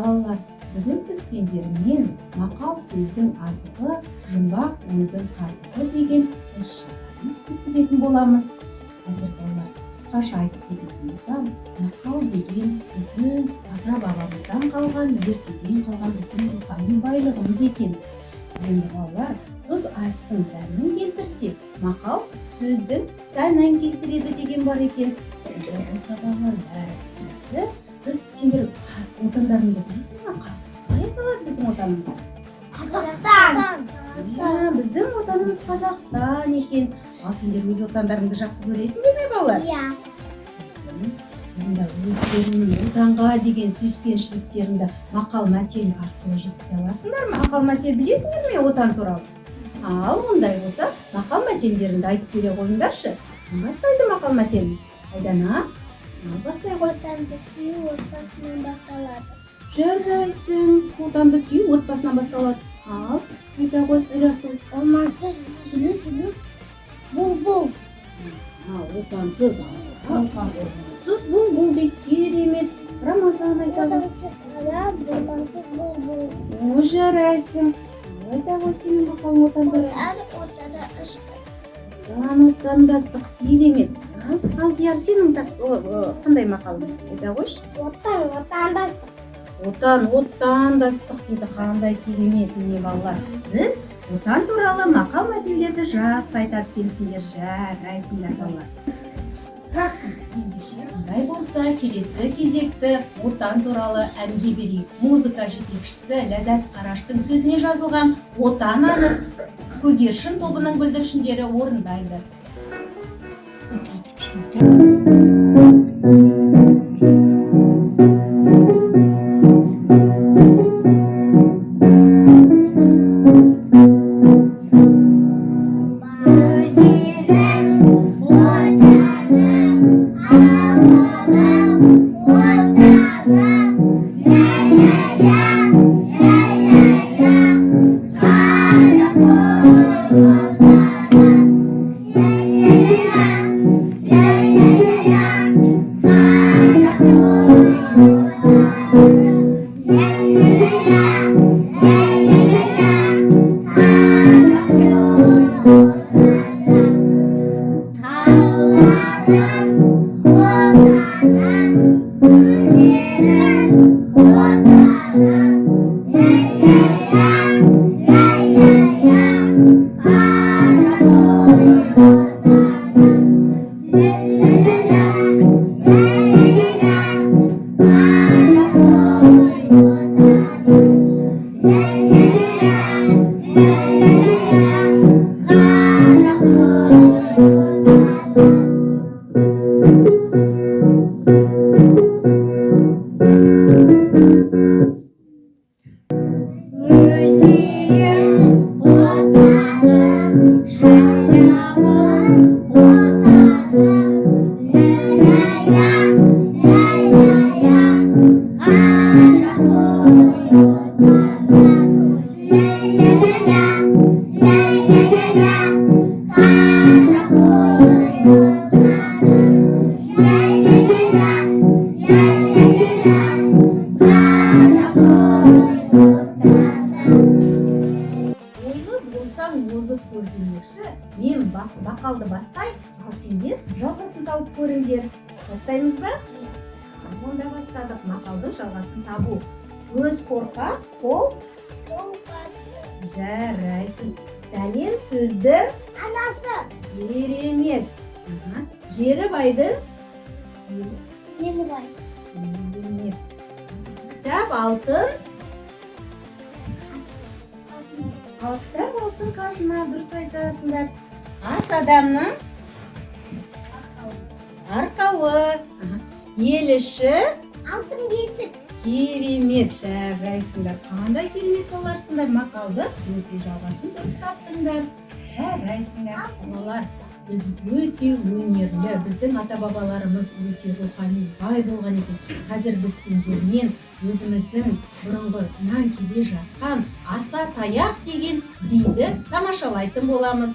Балалар, бүгін біз сендермен мақал сөздің азығы, жұмбақ ойдың қазығы деген іс-шараны өткізетін боламыз. Қазір балалар, қысқаша айтып кететін болсам, мақал деген біздің ата-бабамыздан қалған, ертеден қалған біздің рухани байлығымыз екен. Енді балалар, тұз астың дәмін келтірсе, мақал сөздің сәнін келтіреді деген бар екен. Болса балалар, бәрі біз сендер отандарыңды білесіңдер ме? Қалай аталады біздің отанымыз? Қазақстан. Біздің отанымыз Қазақстан екен. Ал сендер өз отандарыңды жақсы көресіңдер ме балалар? Иә. Сендер өздеріңнің отанға деген сүйіспеншіліктеріңді мақал-мәтел арқылы жеткізе аласыңдар ма? Мақал-мәтел білесіңдер ме отан туралы? Ал ондай болса, мақал-мәтелдеріңді айтып бере қойыңдаршы. Кім бастайды мақал-мәтелін? Айдана? Бастай ғой. Отанды сүю отбасынан басталады. Жарайсың, отанды сүю отбасынан басталады. Ал, айта ғой, Расыл. Ормансыз сүлу бұлбұл. Отансыз ормансыз бұлбұл дейді. Керемет. Рамазан айта ғой. Отансыз адам, ормансыз бұлбұл. Жарайсың. Айта ғой сенің мақалың отандары. Отанда үштік. Отандастық керемет. Ал Дияр, сенің қандай мақалың? Айта қойшы. Отандастық. Отандастық дейді. Қандай керемет міне балалар. Біз отан туралы мақал-мәтелдерді жақсы айтады екенсіңдер. Жарайсыңдар балалар. Ендеше ондай болса, келесі кезекті отан туралы әнге берейік. Музыка жетекшісі Ләззат Қараштың сөзіне жазылған «Отан» әнін Көгершін тобының бүлдіршіндері орындайды. Мен мақалды бастай, ал сендер жалғасын тауып көріңдер. Бастаймыз ба? Онда бастадық мақалдың жалғасын табу. Көз қорқақ, қол жарайсың. Сәлем сөздің Анасы. керемет. Жері байдың Елі бай. керемет. Кітап алтын. Кітап алтын қазына, дұрыс айтасыңдар. Ас адамның арқауы. Ел іші Алтын бесік. керемет. Жарайсыңдар. Қандай керемет боларсыңдар. Мақалды өте жалғасын дұрыс таптыңдар. Жарайсыңдар. Балалар, біз өте өнерлі, біздің ата-бабаларымыз өте рухани бай болған екен. Қазір біз сендермен өзіміздің бұрынғынан келе жатқан аса таяқ деген биді тамашалайтын боламыз.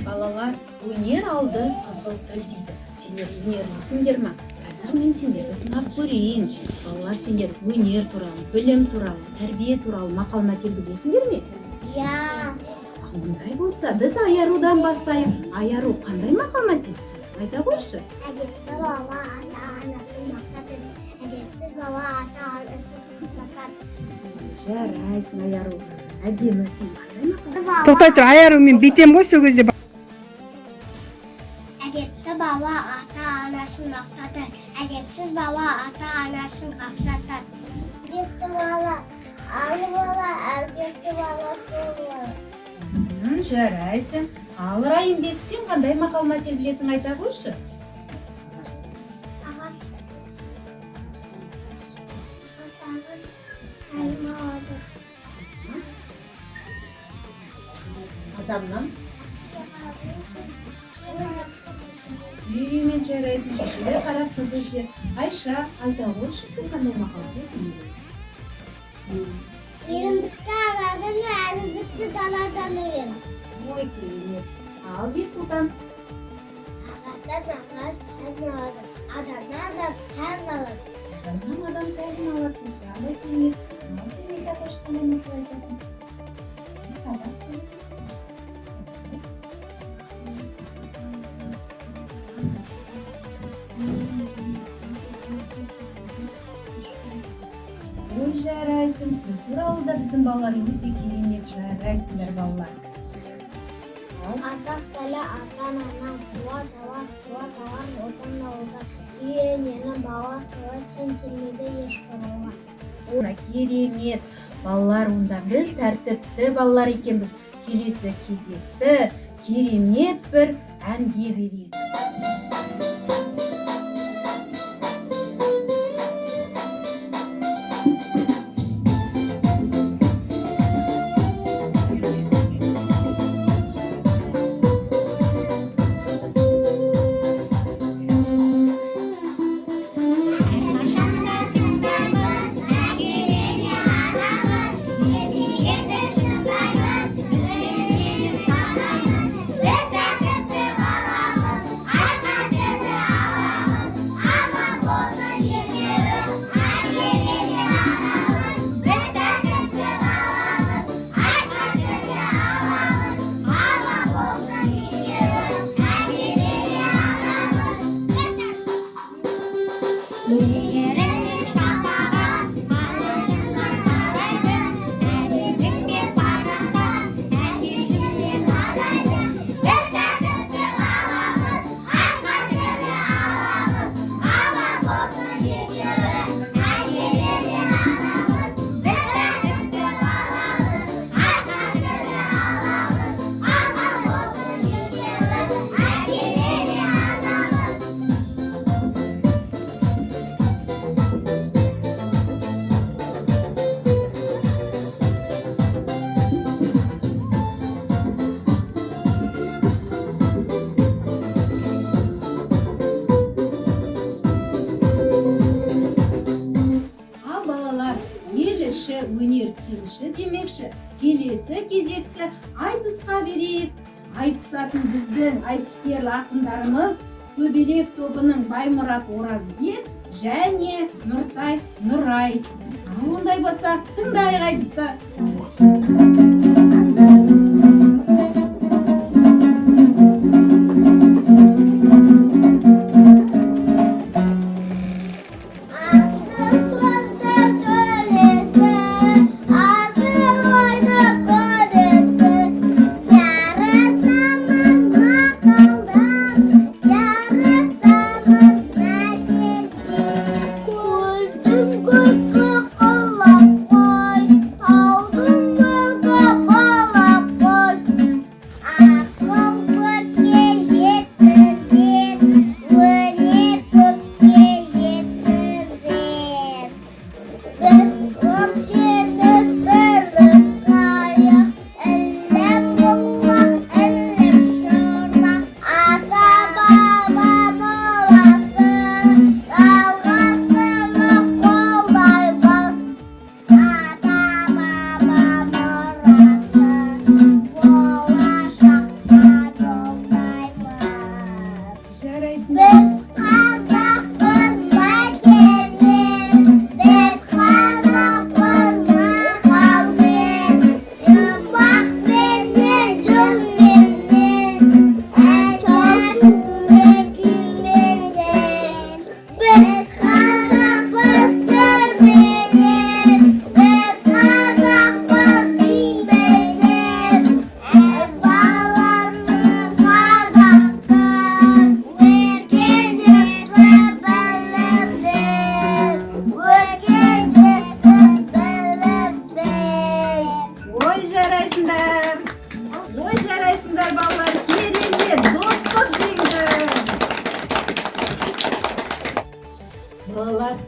Балалар, өнер алды қызыл тіл дейді. Сендер өнерлісіңдер ма? Қазір мен сендерді сынап көрейін. Балалар, сендер өнер туралы, білім туралы, тәрбие туралы мақал-мәтел білесіңдер ме? Я. Ондай болса, біз аярудан бастайық. Аяру қандай мақал-мәтел? Қазір айта қойшы. Әдепті бала ата-анасын мақтатыр. Әдепсіз бала ата-анасын қақсатады. Жарайсың, аяру. Әдемі, сен қандай мақал? Тоқтай тұр, аяру мен бетем ғой сол кезде. Әдепті бала ата-анасын мақтатыр. Әдепсіз бала ата-анасын қақсатады. Әдепті бала, алы бала, әдепті бала, сол бала. Жарайсың. Ал Райымбек, сен қандай мақал-мәтел білесің, айта қойшы. Ағас. Ағас, сәлім алады. Адамнан үйремен жарайсың, шешелер қарап қызы жер. Айша, айта қойшы, сен қандай мақал білесің? Ерімдікті анадан, әлімдікті данадан үйрен. Ой, керемет. Ал Бексұлтан. Ағастан ағас тән алады. Адамнан да тән алады. Адамнан адам тәлім алады. Қандай керемет. Ал сен айта қойшы, қандай мақал айтасың? Қазақ тілі. Ой, жарайсың. Тіл туралы да біздің балалар өте керемет. Жарайсыңдар балалар. Қазақ тілі ата-ананан туа тауар, одан ауылда үйренені бала суға тең келмейді ешбір. Ona керемет. Балалар, онда біз тәртіпті балалар екенбіз. Келесі кезекті керемет бір әнге берейік. Biz осы кезекті айтысқа берейік. Айтысатын біздің айтыскер ақындарымыз Көбелек тобының Баймұрат Оразбек және Нұртай Нұрай. Ал ондай болса, тыңдайық айтысты. Балалар,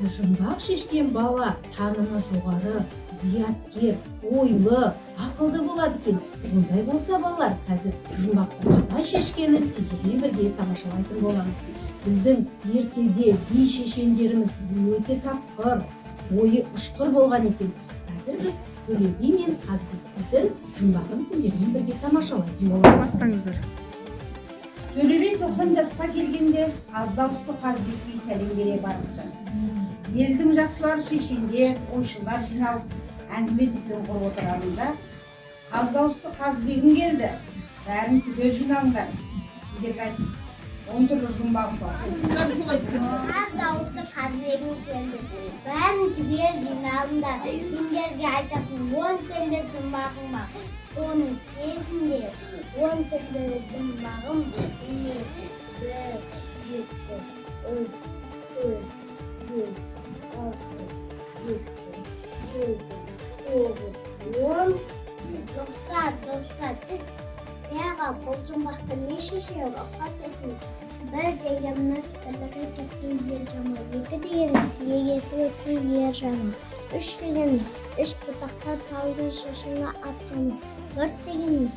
жұмбақ шешкен бала танымы жоғары, зияткер, ойлы, ақылды болады екен. Ондай болса балалар, қазір жұмбақты қалай шешкенін сіздермен бірге тамашалайтын боламыз. Біздің ертеде би шешендеріміз өте тапқыр, ойы ұшқыр болған екен. Қазір біз Төле би мен Қазыбек бидің жұмбағын сендермен бірге тамашалайтын боламыз. Бастаңыздар. Төле би 90 жасқа келгенде аз дауысты Қазыбек би сәлем бере барыпты. Елдің жақсылары шешендер, ойшылдар жиналып әңгіме дүкен құрып отырғанында аз дауысты Қазыбегім келді. Бәрін түгел жиналыңдар. Сіздерге айтып, 10 түрлі жұмбақ бар. Az dağıttı Қазыбегім келді. Бәрін түгел жиналыңдар. Сендерге айтатын 10 түрлі жұмбағым бар. Оның кезінде 10 түрлі жұмбағым бір, екі, үш, төрт, бес, алты, жеті, сегіз, тоғыз, 10. Достар. Яға бұл жұмбақты не шешеуі ұқсат етіңіз. Bir degemiz birlikte ketken yer cama, 2 degemiz yegesi ötken yer cama, 3 degemiz 3 butakta taldı şaşına at cama, 4 degemiz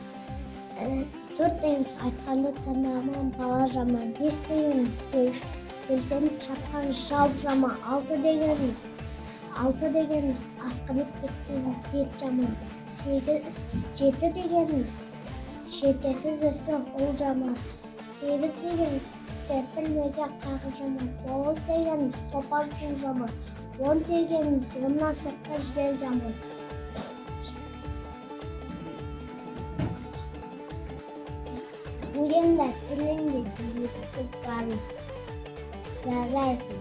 aytkanda tamamen bala cama, 5 degemiz bilsem çapkan şal cama, 6 degemiz askınıp ketken yer cama, 7 degemiz şehtesiz ösken ol cama, 8 degemiz serpilmege qag'ir jama, 9 degemiz topal suv jama, 10 degemiz ondan sirtqa jidel jama. Uyenda tilinde yetib bari. Yaraysin.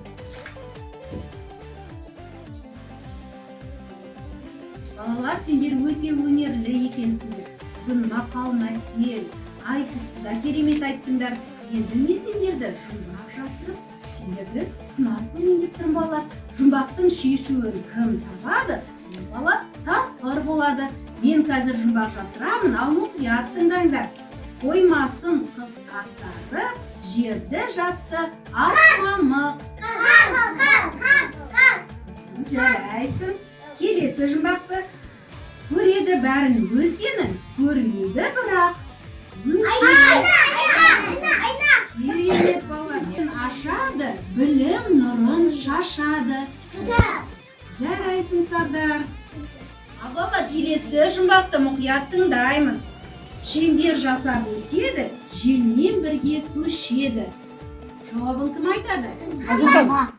Балалар, сендер өте өнерлі екенсіңдер. Бүгін мақал мәтел, айтысты да керемет айттыңдар. Енді не сендерді жұмбақ жасырып, сендерді сынап көрейін деп тұрмын балалар. Жұмбақтың шешуін кім табады, сол бала тапқыр болады. Мен қазір жұмбақ жасырамын, ал мұқият тыңдаңдар. Қоймасын қыс аттарып, жерді жапты ақмамық. Жарайсың. Келесі жұмбақты көреді бәрін өзгенің, көрмейді бірақ. Керемет балалар, ашады, білім нұрын шашады. Жарайсың Сардар. Ағама келесі жұмбақты мұқият тыңдаймыз. Шеңбер жасап өседі, желмен бірге көшеді. Жауабын кім айтады? Азатан.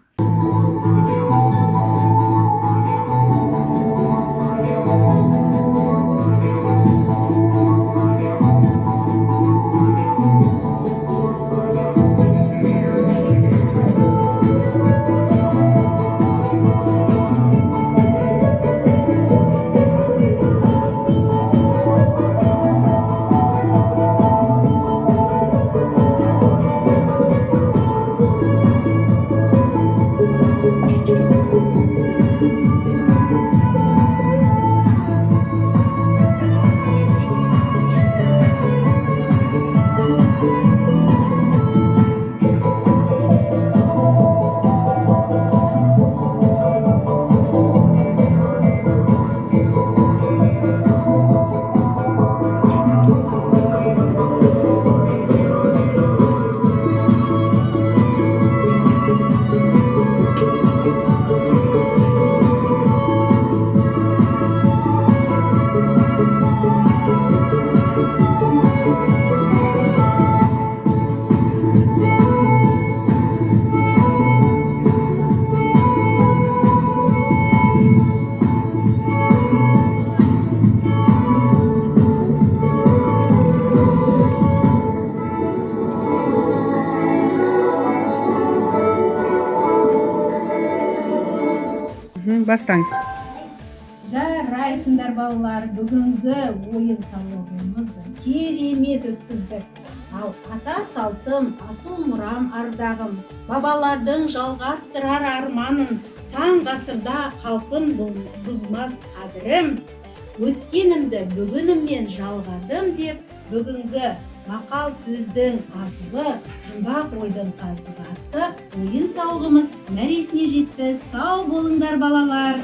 Бастаңыз. Жарайсыңдар балалар, бүгінгі ойын сауығымызды керемет өткіздік. Ал ата салтым, асыл мұрам ардағым, бабалардың жалғастырар арманын, сан ғасырда қалпын бұзмас қадірім, өткенімді бүгініммен жалғадым деп, бүгінгі мақал сөздің асығы, жұмбақ ойдың қазығы атты ойын сауығымыз мәресіне жетті. Сау болыңдар балалар.